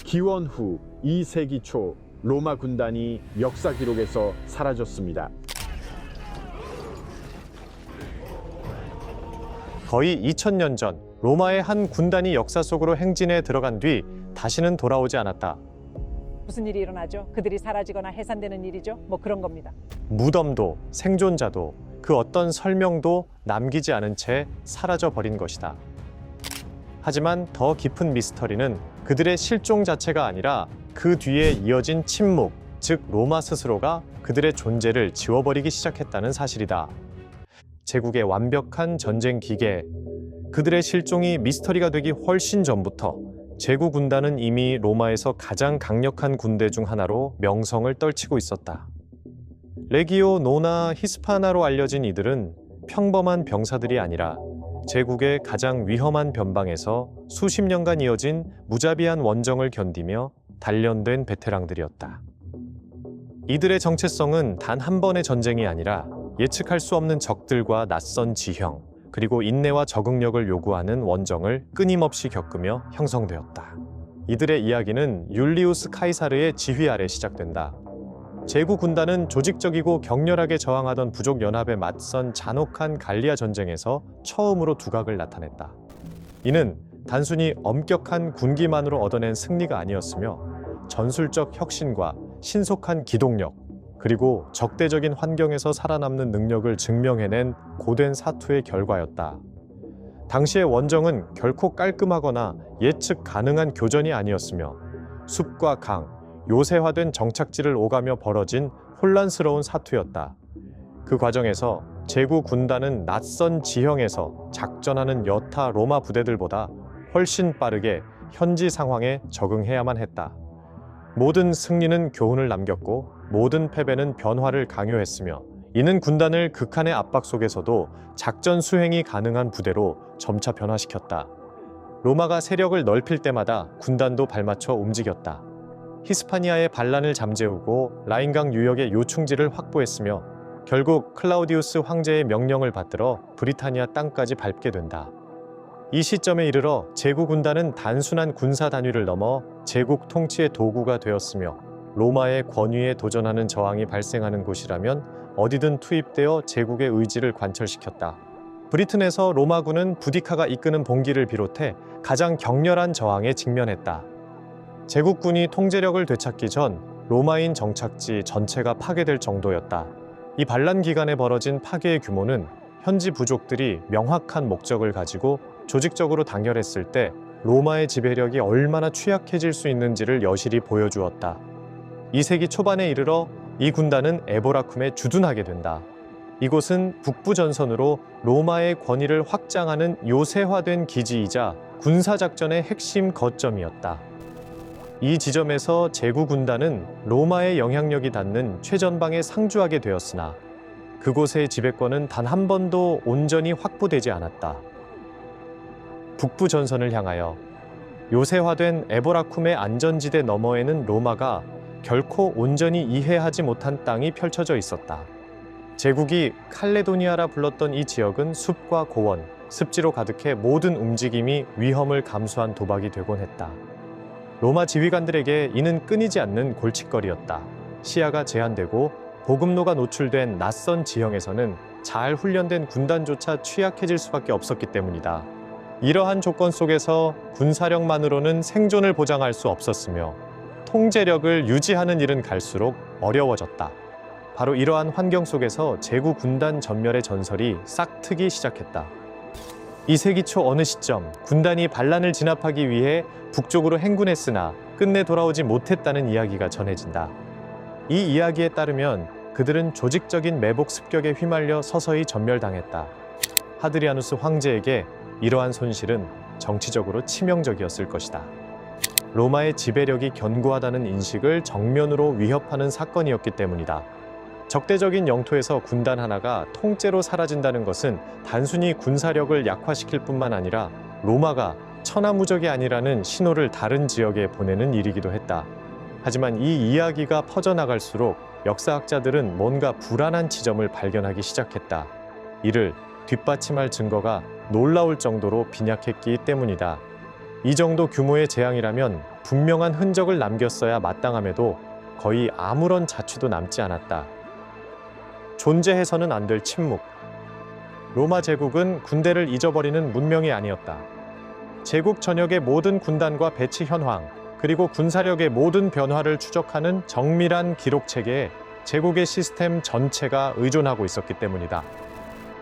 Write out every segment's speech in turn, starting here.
기원 후 2세기 초 로마 군단이 역사 기록에서 사라졌습니다. 거의 2000년 전 로마의 한 군단이 역사 속으로 행진해 들어간 뒤 다시는 돌아오지 않았다. 무슨 일이 일어나죠? 그들이 사라지거나 해산되는 일이죠? 뭐 그런 겁니다. 무덤도 생존자도 그 어떤 설명도 남기지 않은 채 사라져 버린 것이다. 하지만 더 깊은 미스터리는 그들의 실종 자체가 아니라 그 뒤에 이어진 침묵, 즉 로마 스스로가 그들의 존재를 지워버리기 시작했다는 사실이다. 제국의 완벽한 전쟁 기계, 그들의 실종이 미스터리가 되기 훨씬 전부터 제국 군단은 이미 로마에서 가장 강력한 군대 중 하나로 명성을 떨치고 있었다. 레기오 노나 히스파나로 알려진 이들은 평범한 병사들이 아니라 제국의 가장 위험한 변방에서 수십 년간 이어진 무자비한 원정을 견디며 단련된 베테랑들이었다. 이들의 정체성은 단 한 번의 전쟁이 아니라 예측할 수 없는 적들과 낯선 지형, 그리고 인내와 적응력을 요구하는 원정을 끊임없이 겪으며 형성되었다. 이들의 이야기는 율리우스 카이사르의 지휘 아래 시작된다. 제국 군단은 조직적이고 격렬하게 저항하던 부족 연합에 맞선 잔혹한 갈리아 전쟁에서 처음으로 두각을 나타냈다. 이는 단순히 엄격한 군기만으로 얻어낸 승리가 아니었으며 전술적 혁신과 신속한 기동력, 그리고 적대적인 환경에서 살아남는 능력을 증명해낸 고된 사투의 결과였다. 당시의 원정은 결코 깔끔하거나 예측 가능한 교전이 아니었으며 숲과 강, 요새화된 정착지를 오가며 벌어진 혼란스러운 사투였다. 그 과정에서 제국 군단은 낯선 지형에서 작전하는 여타 로마 부대들보다 훨씬 빠르게 현지 상황에 적응해야만 했다. 모든 승리는 교훈을 남겼고 모든 패배는 변화를 강요했으며 이는 군단을 극한의 압박 속에서도 작전 수행이 가능한 부대로 점차 변화시켰다. 로마가 세력을 넓힐 때마다 군단도 발맞춰 움직였다. 히스파니아의 반란을 잠재우고 라인강 유역의 요충지를 확보했으며 결국 클라우디우스 황제의 명령을 받들어 브리타니아 땅까지 밟게 된다. 이 시점에 이르러 제국 군단은 단순한 군사 단위를 넘어 제국 통치의 도구가 되었으며 로마의 권위에 도전하는 저항이 발생하는 곳이라면 어디든 투입되어 제국의 의지를 관철시켰다. 브리튼에서 로마군은 부디카가 이끄는 봉기를 비롯해 가장 격렬한 저항에 직면했다. 제국군이 통제력을 되찾기 전 로마인 정착지 전체가 파괴될 정도였다. 이 반란 기간에 벌어진 파괴의 규모는 현지 부족들이 명확한 목적을 가지고 조직적으로 단결했을 때 로마의 지배력이 얼마나 취약해질 수 있는지를 여실히 보여주었다. 2세기 초반에 이르러 이 군단은 에보라쿰에 주둔하게 된다. 이곳은 북부 전선으로 로마의 권위를 확장하는 요새화된 기지이자 군사작전의 핵심 거점이었다. 이 지점에서 제국 군단은 로마의 영향력이 닿는 최전방에 상주하게 되었으나 그곳의 지배권은 단 한 번도 온전히 확보되지 않았다. 북부 전선을 향하여 요새화된 에보라쿰의 안전지대 너머에는 로마가 결코 온전히 이해하지 못한 땅이 펼쳐져 있었다. 제국이 칼레도니아라 불렀던 이 지역은 숲과 고원, 습지로 가득해 모든 움직임이 위험을 감수한 도박이 되곤 했다. 로마 지휘관들에게 이는 끊이지 않는 골칫거리였다. 시야가 제한되고 보급로가 노출된 낯선 지형에서는 잘 훈련된 군단조차 취약해질 수밖에 없었기 때문이다. 이러한 조건 속에서 군사력만으로는 생존을 보장할 수 없었으며 통제력을 유지하는 일은 갈수록 어려워졌다. 바로 이러한 환경 속에서 제국 군단 전멸의 전설이 싹트기 시작했다. 2세기 초 어느 시점 군단이 반란을 진압하기 위해 북쪽으로 행군했으나 끝내 돌아오지 못했다는 이야기가 전해진다. 이 이야기에 따르면 그들은 조직적인 매복 습격에 휘말려 서서히 전멸당했다. 하드리아누스 황제에게 이러한 손실은 정치적으로 치명적이었을 것이다. 로마의 지배력이 견고하다는 인식을 정면으로 위협하는 사건이었기 때문이다. 적대적인 영토에서 군단 하나가 통째로 사라진다는 것은 단순히 군사력을 약화시킬 뿐만 아니라 로마가 천하무적이 아니라는 신호를 다른 지역에 보내는 일이기도 했다. 하지만 이 이야기가 퍼져나갈수록 역사학자들은 뭔가 불안한 지점을 발견하기 시작했다. 이를 뒷받침할 증거가 놀라울 정도로 빈약했기 때문이다. 이 정도 규모의 재앙이라면 분명한 흔적을 남겼어야 마땅함에도 거의 아무런 자취도 남지 않았다. 존재해서는 안 될 침묵. 로마 제국은 군대를 잊어버리는 문명이 아니었다. 제국 전역의 모든 군단과 배치 현황, 그리고 군사력의 모든 변화를 추적하는 정밀한 기록 체계에 제국의 시스템 전체가 의존하고 있었기 때문이다.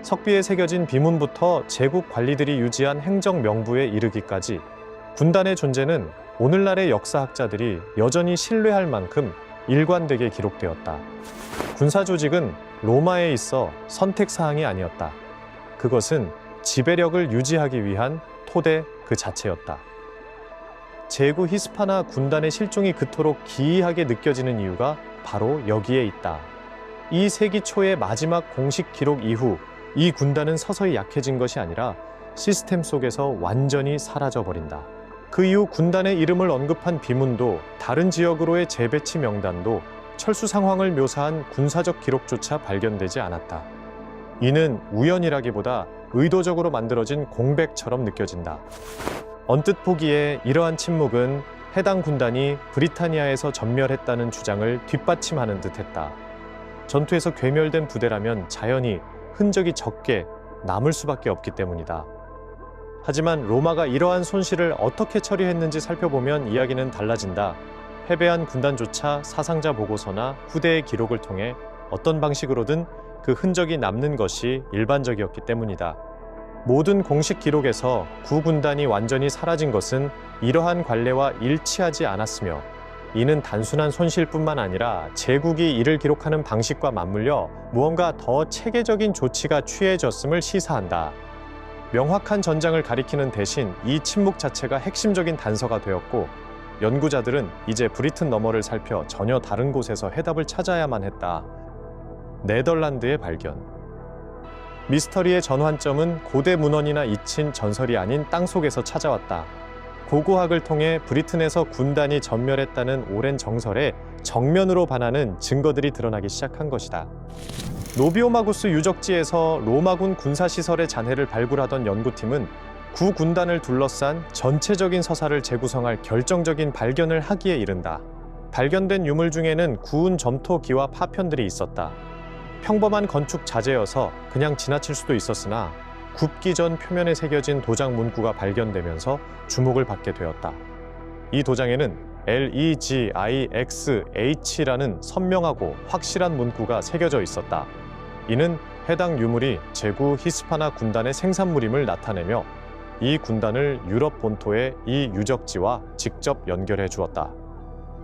석비에 새겨진 비문부터 제국 관리들이 유지한 행정 명부에 이르기까지 군단의 존재는 오늘날의 역사학자들이 여전히 신뢰할 만큼 일관되게 기록되었다. 군사 조직은 로마에 있어 선택사항이 아니었다. 그것은 지배력을 유지하기 위한 토대 그 자체였다. 제국 히스파나 군단의 실종이 그토록 기이하게 느껴지는 이유가 바로 여기에 있다. 이 세기 초의 마지막 공식 기록 이후 이 군단은 서서히 약해진 것이 아니라 시스템 속에서 완전히 사라져버린다. 그 이후 군단의 이름을 언급한 비문도 다른 지역으로의 재배치 명단도 철수 상황을 묘사한 군사적 기록조차 발견되지 않았다. 이는 우연이라기보다 의도적으로 만들어진 공백처럼 느껴진다. 언뜻 보기에 이러한 침묵은 해당 군단이 브리타니아에서 전멸했다는 주장을 뒷받침하는 듯했다. 전투에서 괴멸된 부대라면 자연히 흔적이 적게 남을 수밖에 없기 때문이다. 하지만 로마가 이러한 손실을 어떻게 처리했는지 살펴보면 이야기는 달라진다. 패배한 군단조차 사상자 보고서나 후대의 기록을 통해 어떤 방식으로든 그 흔적이 남는 것이 일반적이었기 때문이다. 모든 공식 기록에서 구군단이 완전히 사라진 것은 이러한 관례와 일치하지 않았으며 이는 단순한 손실뿐만 아니라 제국이 이를 기록하는 방식과 맞물려 무언가 더 체계적인 조치가 취해졌음을 시사한다. 명확한 전장을 가리키는 대신 이 침묵 자체가 핵심적인 단서가 되었고 연구자들은 이제 브리튼 너머를 살펴 전혀 다른 곳에서 해답을 찾아야만 했다. 네덜란드의 발견. 미스터리의 전환점은 고대 문헌이나 잊힌 전설이 아닌 땅속에서 찾아왔다. 고고학을 통해 브리튼에서 군단이 전멸했다는 오랜 정설에 정면으로 반하는 증거들이 드러나기 시작한 것이다. 노비오마구스 유적지에서 로마군 군사시설의 잔해를 발굴하던 연구팀은 구 군단을 둘러싼 전체적인 서사를 재구성할 결정적인 발견을 하기에 이른다. 발견된 유물 중에는 구운 점토기와 파편들이 있었다. 평범한 건축 자재여서 그냥 지나칠 수도 있었으나 굽기 전 표면에 새겨진 도장 문구가 발견되면서 주목을 받게 되었다. 이 도장에는 LEGIXH라는 선명하고 확실한 문구가 새겨져 있었다. 이는 해당 유물이 제구 히스파나 군단의 생산물임을 나타내며 이 군단을 유럽 본토의 이 유적지와 직접 연결해 주었다.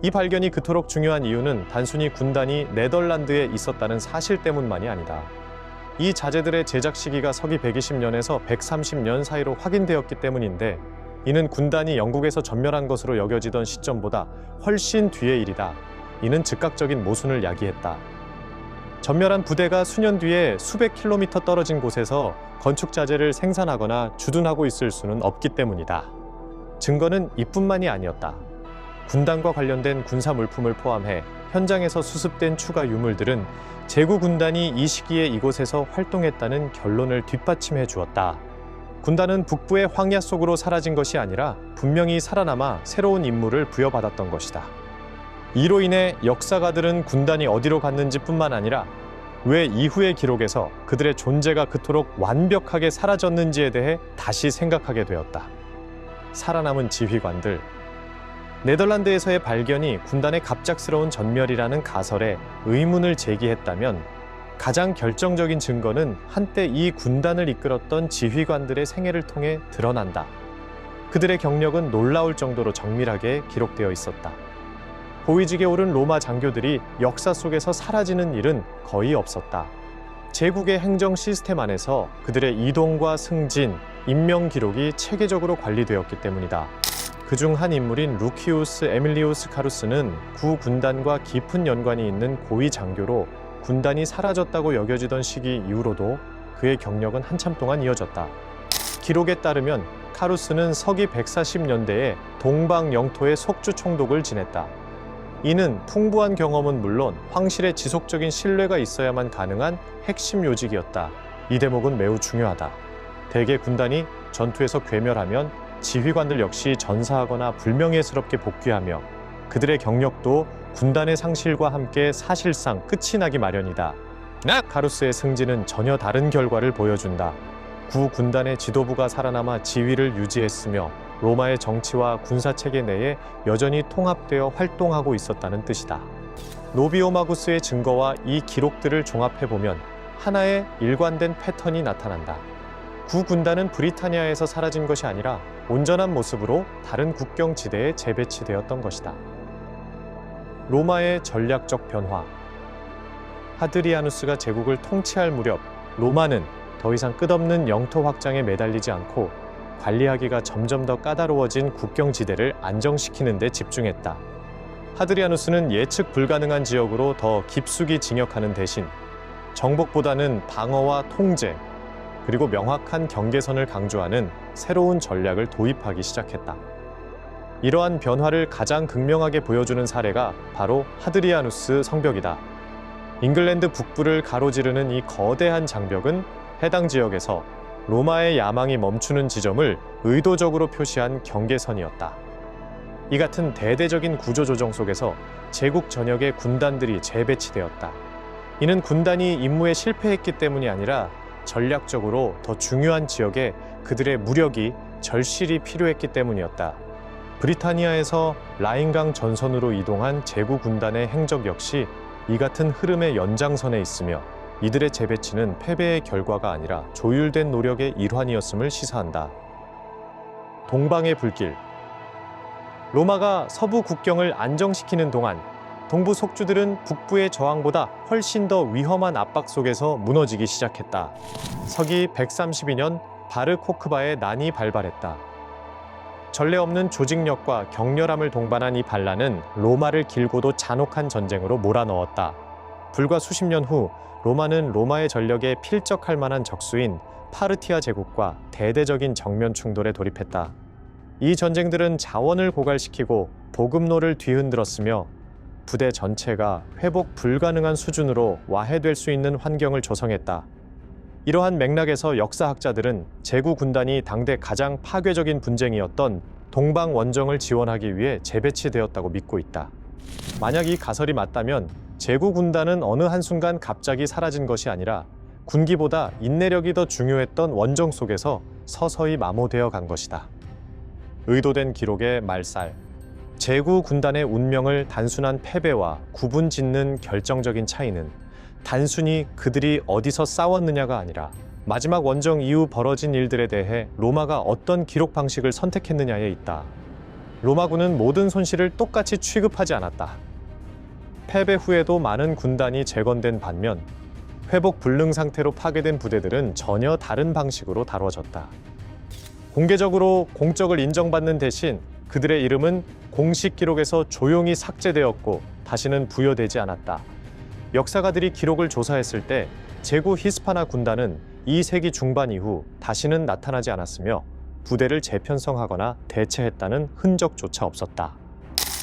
이 발견이 그토록 중요한 이유는 단순히 군단이 네덜란드에 있었다는 사실 때문만이 아니다. 이 자재들의 제작 시기가 서기 120년에서 130년 사이로 확인되었기 때문인데 이는 군단이 영국에서 전멸한 것으로 여겨지던 시점보다 훨씬 뒤의 일이다. 이는 즉각적인 모순을 야기했다. 전멸한 부대가 수년 뒤에 수백 킬로미터 떨어진 곳에서 건축 자재를 생산하거나 주둔하고 있을 수는 없기 때문이다. 증거는 이뿐만이 아니었다. 군단과 관련된 군사 물품을 포함해 현장에서 수습된 추가 유물들은 제구 군단이 이 시기에 이곳에서 활동했다는 결론을 뒷받침해 주었다. 군단은 북부의 황야 속으로 사라진 것이 아니라 분명히 살아남아 새로운 임무를 부여받았던 것이다. 이로 인해 역사가들은 군단이 어디로 갔는지 뿐만 아니라 왜 이후의 기록에서 그들의 존재가 그토록 완벽하게 사라졌는지에 대해 다시 생각하게 되었다. 살아남은 지휘관들. 네덜란드에서의 발견이 군단의 갑작스러운 전멸이라는 가설에 의문을 제기했다면 가장 결정적인 증거는 한때 이 군단을 이끌었던 지휘관들의 생애를 통해 드러난다. 그들의 경력은 놀라울 정도로 정밀하게 기록되어 있었다. 고위직에 오른 로마 장교들이 역사 속에서 사라지는 일은 거의 없었다. 제국의 행정 시스템 안에서 그들의 이동과 승진, 임명 기록이 체계적으로 관리되었기 때문이다. 그중 한 인물인 루키우스 에밀리우스 카루스는 구 군단과 깊은 연관이 있는 고위 장교로 군단이 사라졌다고 여겨지던 시기 이후로도 그의 경력은 한참 동안 이어졌다. 기록에 따르면 카루스는 서기 140년대에 동방 영토의 속주 총독을 지냈다. 이는 풍부한 경험은 물론 황실의 지속적인 신뢰가 있어야만 가능한 핵심 요직이었다. 이 대목은 매우 중요하다. 대개 군단이 전투에서 괴멸하면 지휘관들 역시 전사하거나 불명예스럽게 복귀하며 그들의 경력도 군단의 상실과 함께 사실상 끝이 나기 마련이다. 가루스의 승진은 전혀 다른 결과를 보여준다. 구 군단의 지도부가 살아남아 지위를 유지했으며 로마의 정치와 군사체계 내에 여전히 통합되어 활동하고 있었다는 뜻이다. 노비오마구스의 증거와 이 기록들을 종합해보면 하나의 일관된 패턴이 나타난다. 구 군단은 브리타니아에서 사라진 것이 아니라 온전한 모습으로 다른 국경 지대에 재배치되었던 것이다. 로마의 전략적 변화. 하드리아누스가 제국을 통치할 무렵 로마는 더 이상 끝없는 영토 확장에 매달리지 않고 관리하기가 점점 더 까다로워진 국경 지대를 안정시키는 데 집중했다. 하드리아누스는 예측 불가능한 지역으로 더 깊숙이 진격하는 대신 정복보다는 방어와 통제, 그리고 명확한 경계선을 강조하는 새로운 전략을 도입하기 시작했다. 이러한 변화를 가장 극명하게 보여주는 사례가 바로 하드리아누스 성벽이다. 잉글랜드 북부를 가로지르는 이 거대한 장벽은 해당 지역에서 로마의 야망이 멈추는 지점을 의도적으로 표시한 경계선이었다. 이 같은 대대적인 구조조정 속에서 제국 전역의 군단들이 재배치되었다. 이는 군단이 임무에 실패했기 때문이 아니라 전략적으로 더 중요한 지역에 그들의 무력이 절실히 필요했기 때문이었다. 브리타니아에서 라인강 전선으로 이동한 제국 군단의 행적 역시 이 같은 흐름의 연장선에 있으며 이들의 재배치는 패배의 결과가 아니라 조율된 노력의 일환이었음을 시사한다. 동방의 불길. 로마가 서부 국경을 안정시키는 동안 동부 속주들은 북부의 저항보다 훨씬 더 위험한 압박 속에서 무너지기 시작했다. 서기 132년 바르 코크바의 난이 발발했다. 전례 없는 조직력과 격렬함을 동반한 이 반란은 로마를 길고도 잔혹한 전쟁으로 몰아넣었다. 불과 수십 년 후 로마는 로마의 전력에 필적할 만한 적수인 파르티아 제국과 대대적인 정면 충돌에 돌입했다. 이 전쟁들은 자원을 고갈시키고 보급로를 뒤흔들었으며 부대 전체가 회복 불가능한 수준으로 와해될 수 있는 환경을 조성했다. 이러한 맥락에서 역사학자들은 제국 군단이 당대 가장 파괴적인 분쟁이었던 동방 원정을 지원하기 위해 재배치되었다고 믿고 있다. 만약 이 가설이 맞다면 제국 군단은 어느 한순간 갑자기 사라진 것이 아니라 군기보다 인내력이 더 중요했던 원정 속에서 서서히 마모되어 간 것이다. 의도된 기록의 말살. 제국 군단의 운명을 단순한 패배와 구분짓는 결정적인 차이는 단순히 그들이 어디서 싸웠느냐가 아니라 마지막 원정 이후 벌어진 일들에 대해 로마가 어떤 기록 방식을 선택했느냐에 있다. 로마군은 모든 손실을 똑같이 취급하지 않았다. 패배 후에도 많은 군단이 재건된 반면 회복 불능 상태로 파괴된 부대들은 전혀 다른 방식으로 다뤄졌다. 공개적으로 공적을 인정받는 대신 그들의 이름은 공식 기록에서 조용히 삭제되었고 다시는 부여되지 않았다. 역사가들이 기록을 조사했을 때 제국 히스파나 군단은 2세기 중반 이후 다시는 나타나지 않았으며 부대를 재편성하거나 대체했다는 흔적조차 없었다.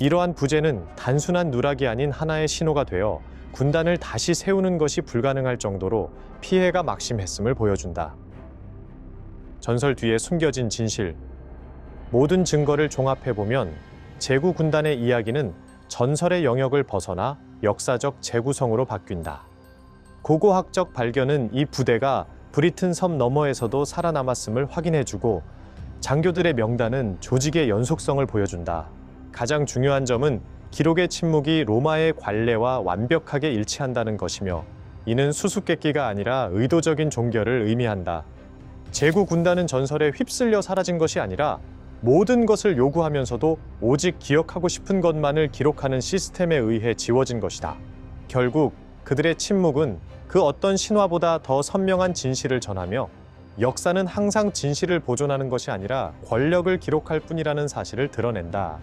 이러한 부재는 단순한 누락이 아닌 하나의 신호가 되어 군단을 다시 세우는 것이 불가능할 정도로 피해가 막심했음을 보여준다. 전설 뒤에 숨겨진 진실. 모든 증거를 종합해보면 제국 군단의 이야기는 전설의 영역을 벗어나 역사적 재구성으로 바뀐다. 고고학적 발견은 이 부대가 브리튼 섬 너머에서도 살아남았음을 확인해주고 장교들의 명단은 조직의 연속성을 보여준다. 가장 중요한 점은 기록의 침묵이 로마의 관례와 완벽하게 일치한다는 것이며 이는 수수께끼가 아니라 의도적인 종결을 의미한다. 제국 군단은 전설에 휩쓸려 사라진 것이 아니라 모든 것을 요구하면서도 오직 기억하고 싶은 것만을 기록하는 시스템에 의해 지워진 것이다. 결국 그들의 침묵은 그 어떤 신화보다 더 선명한 진실을 전하며 역사는 항상 진실을 보존하는 것이 아니라 권력을 기록할 뿐이라는 사실을 드러낸다.